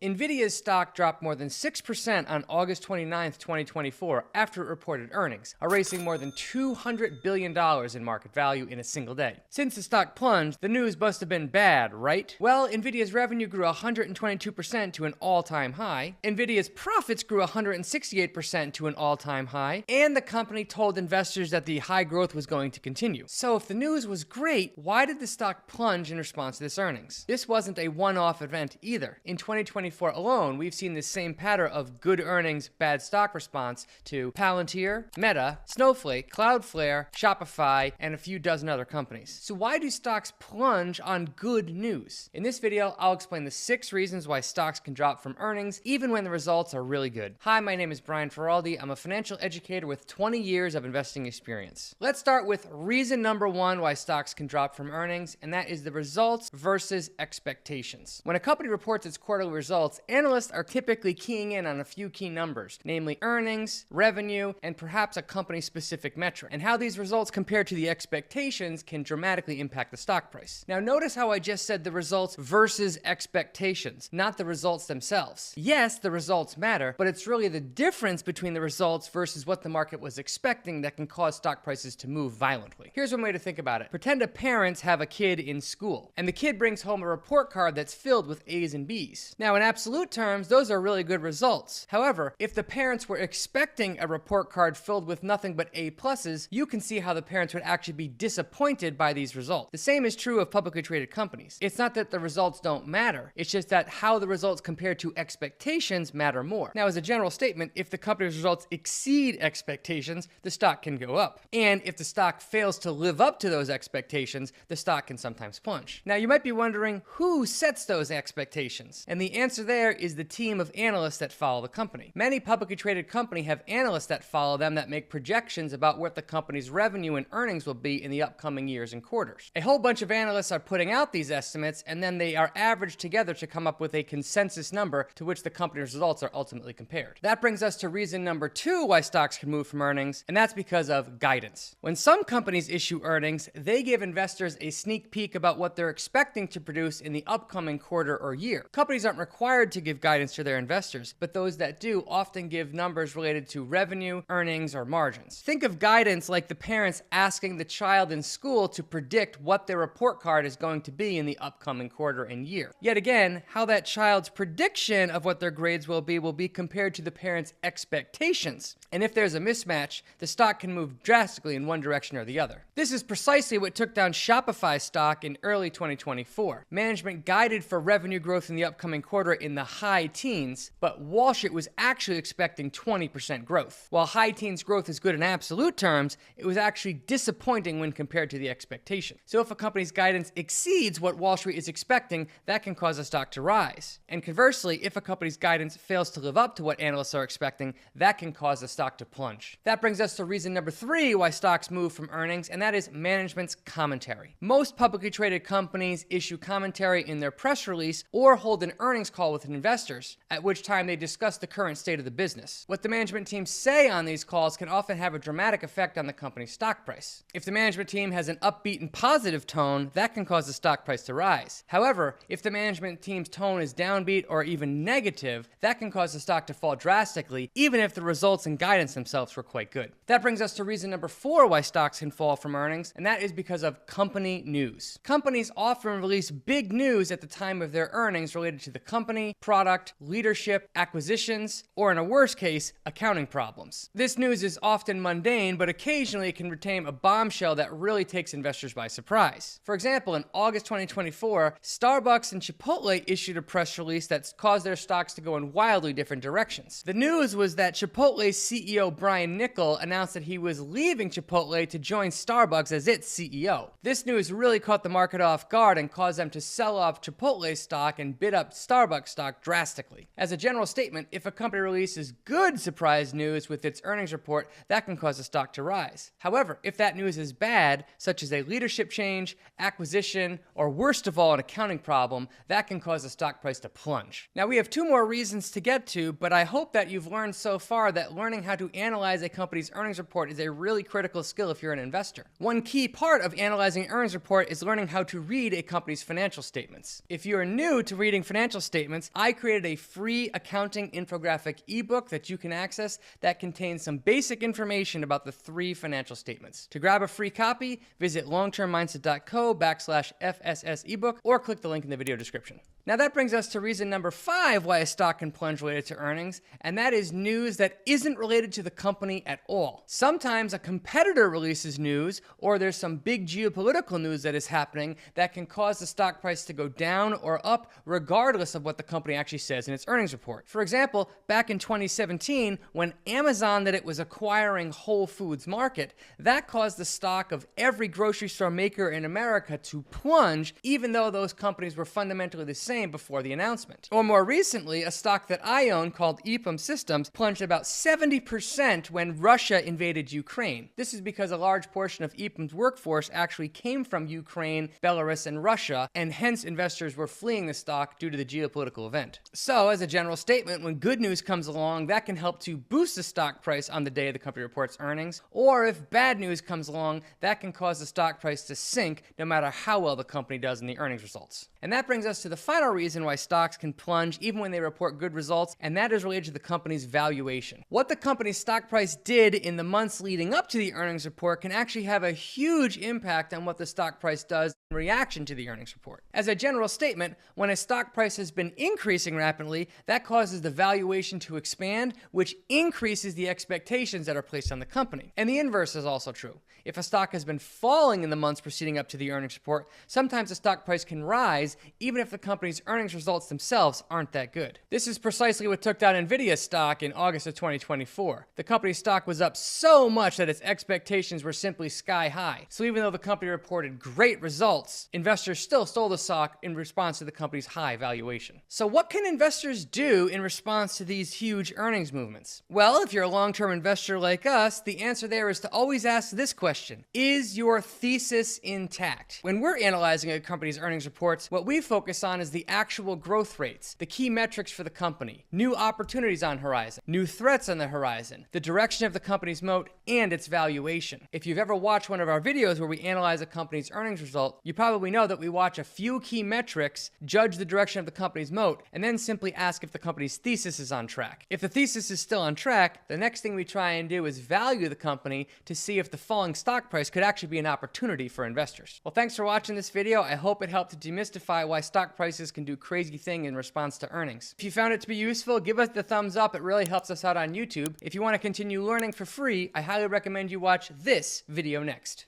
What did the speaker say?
NVIDIA's stock dropped more than 6% on August 29, 2024, after it reported earnings, erasing more than $200 billion in market value in a single day. Since the stock plunged, the news must have been bad, right? Well, NVIDIA's revenue grew 122% to an all-time high, NVIDIA's profits grew 168% to an all-time high, and the company told investors that the high growth was going to continue. So if the news was great, why did the stock plunge in response to this earnings? This wasn't a one-off event either. In 2024 alone, we've seen the same pattern of good earnings, bad stock response to Palantir, Meta, Snowflake, Cloudflare, Shopify, and a few dozen other companies. So why do stocks plunge on good news? In this video, I'll explain the 6 reasons why stocks can drop from earnings, even when the results are really good. Hi, my name is Brian Feraldi. I'm a financial educator with 20 years of investing experience. Let's start with reason number 1 why stocks can drop from earnings, and that is the results versus expectations. When a company reports its quarterly results, analysts are typically keying in on a few key numbers, namely earnings, revenue, and perhaps a company-specific metric. And how these results compare to the expectations can dramatically impact the stock price. Now notice how I just said the results versus expectations, not the results themselves. Yes, the results matter, but it's really the difference between the results versus what the market was expecting that can cause stock prices to move violently. Here's one way to think about it. Pretend a parents have a kid in school, and the kid brings home a report card that's filled with A's and B's. Now, in absolute terms, those are really good results. However, if the parents were expecting a report card filled with nothing but A pluses, you can see how the parents would actually be disappointed by these results. The same is true of publicly traded companies. It's not that the results don't matter, it's just that how the results compare to expectations matter more. Now, as a general statement, if the company's results exceed expectations, the stock can go up. And if the stock fails to live up to those expectations, the stock can sometimes plunge. Now, you might be wondering who sets those expectations? And the answer there is the team of analysts that follow the company. Many publicly traded companies have analysts that follow them that make projections about what the company's revenue and earnings will be in the upcoming years and quarters. A whole bunch of analysts are putting out these estimates, and then they are averaged together to come up with a consensus number to which the company's results are ultimately compared. That brings us to reason number 2 why stocks can move from earnings, and that's because of guidance. When some companies issue earnings, they give investors a sneak peek about what they're expecting to produce in the upcoming quarter or year. Companies aren't required to give guidance to their investors, but those that do often give numbers related to revenue, earnings, or margins. Think of guidance like the parents asking the child in school to predict what their report card is going to be in the upcoming quarter and year. Yet again, how that child's prediction of what their grades will be compared to the parents' expectations. And if there's a mismatch, the stock can move drastically in one direction or the other. This is precisely what took down Shopify stock in early 2024. Management guided for revenue growth in the upcoming quarter in the high teens, but Wall Street was actually expecting 20% growth. While high teens growth is good in absolute terms, it was actually disappointing when compared to the expectation. So if a company's guidance exceeds what Wall Street is expecting, that can cause a stock to rise. And conversely, if a company's guidance fails to live up to what analysts are expecting, that can cause a stock to plunge. That brings us to reason number 3 why stocks move from earnings, and that is management's commentary. Most publicly traded companies issue commentary in their press release or hold an earnings call with investors, at which time they discuss the current state of the business. What the management team say on these calls can often have a dramatic effect on the company's stock price. If the management team has an upbeat and positive tone, that can cause the stock price to rise. However, if the management team's tone is downbeat or even negative, that can cause the stock to fall drastically, even if the results and guidance themselves were quite good. That brings us to reason number 4 why stocks can fall from earnings, and that is because of company news. Companies often release big news at the time of their earnings related to the company, product, leadership, acquisitions, or in a worst case, accounting problems. This news is often mundane, but occasionally it can contain a bombshell that really takes investors by surprise. For example, in August 2024, Starbucks and Chipotle issued a press release that caused their stocks to go in wildly different directions. The news was that Chipotle's CEO Brian Niccol announced that he was leaving Chipotle to join Starbucks as its CEO. This news really caught the market off guard and caused them to sell off Chipotle's stock and bid up Starbucks stock drastically. As a general statement, if a company releases good surprise news with its earnings report, that can cause a stock to rise. However, if that news is bad, such as a leadership change, acquisition, or worst of all, an accounting problem, that can cause the stock price to plunge. Now, we have 2 more reasons to get to, but I hope that you've learned so far that learning how to analyze a company's earnings report is a really critical skill if you're an investor. One key part of analyzing earnings report is learning how to read a company's financial statements. If you're new to reading financial statements, statements, I created a free accounting infographic ebook that you can access that contains some basic information about the 3 financial statements. To grab a free copy, visit longtermmindset.co/FSS ebook or click the link in the video description. Now that brings us to reason number 5 why a stock can plunge related to earnings, and that is news that isn't related to the company at all. Sometimes a competitor releases news, or there's some big geopolitical news that is happening that can cause the stock price to go down or up regardless of what the company actually says in its earnings report. For example, back in 2017, when Amazon that it was acquiring Whole Foods Market, that caused the stock of every grocery store maker in America to plunge, even though those companies were fundamentally the same before the announcement. Or more recently, a stock that I own called EPAM Systems plunged about 70% when Russia invaded Ukraine. This is because a large portion of EPAM's workforce actually came from Ukraine, Belarus, and Russia, and hence investors were fleeing the stock due to the geopolitical event. So, as a general statement, when good news comes along, that can help to boost the stock price on the day the company reports earnings, or if bad news comes along, that can cause the stock price to sink no matter how well the company does in the earnings results. And that brings us to the final reason why stocks can plunge even when they report good results, and that is related to the company's valuation. What the company's stock price did in the months leading up to the earnings report can actually have a huge impact on what the stock price does in reaction to the earnings report. As a general statement, when a stock price has been increasing rapidly, that causes the valuation to expand, which increases the expectations that are placed on the company. And the inverse is also true. If a stock has been falling in the months preceding up to the earnings report, sometimes the stock price can rise even if the company's earnings results themselves aren't that good. This is precisely what took down Nvidia's stock in August of 2024. The company's stock was up so much that its expectations were simply sky high. So even though the company reported great results, investors still sold the stock in response to the company's high valuation. So what can investors do in response to these huge earnings movements? Well, if you're a long-term investor like us, the answer there is to always ask this question: is your thesis intact? When we're analyzing a company's earnings reports, what we focus on is the actual growth rates, the key metrics for the company, new opportunities on horizon, new threats on the horizon, the direction of the company's moat, and its valuation. If you've ever watched one of our videos where we analyze a company's earnings result, you probably know that we watch a few key metrics, judge the direction of the company's moat, and then simply ask if the company's thesis is on track. If the thesis is still on track, the next thing we try and do is value the company to see if the falling stock price could actually be an opportunity for investors. Well, thanks for watching this video. I hope it helped to demystify why stock prices can do crazy things in response to earnings. If you found it to be useful, give us the thumbs up. It really helps us out on YouTube. If you want to continue learning for free, I highly recommend you watch this video next.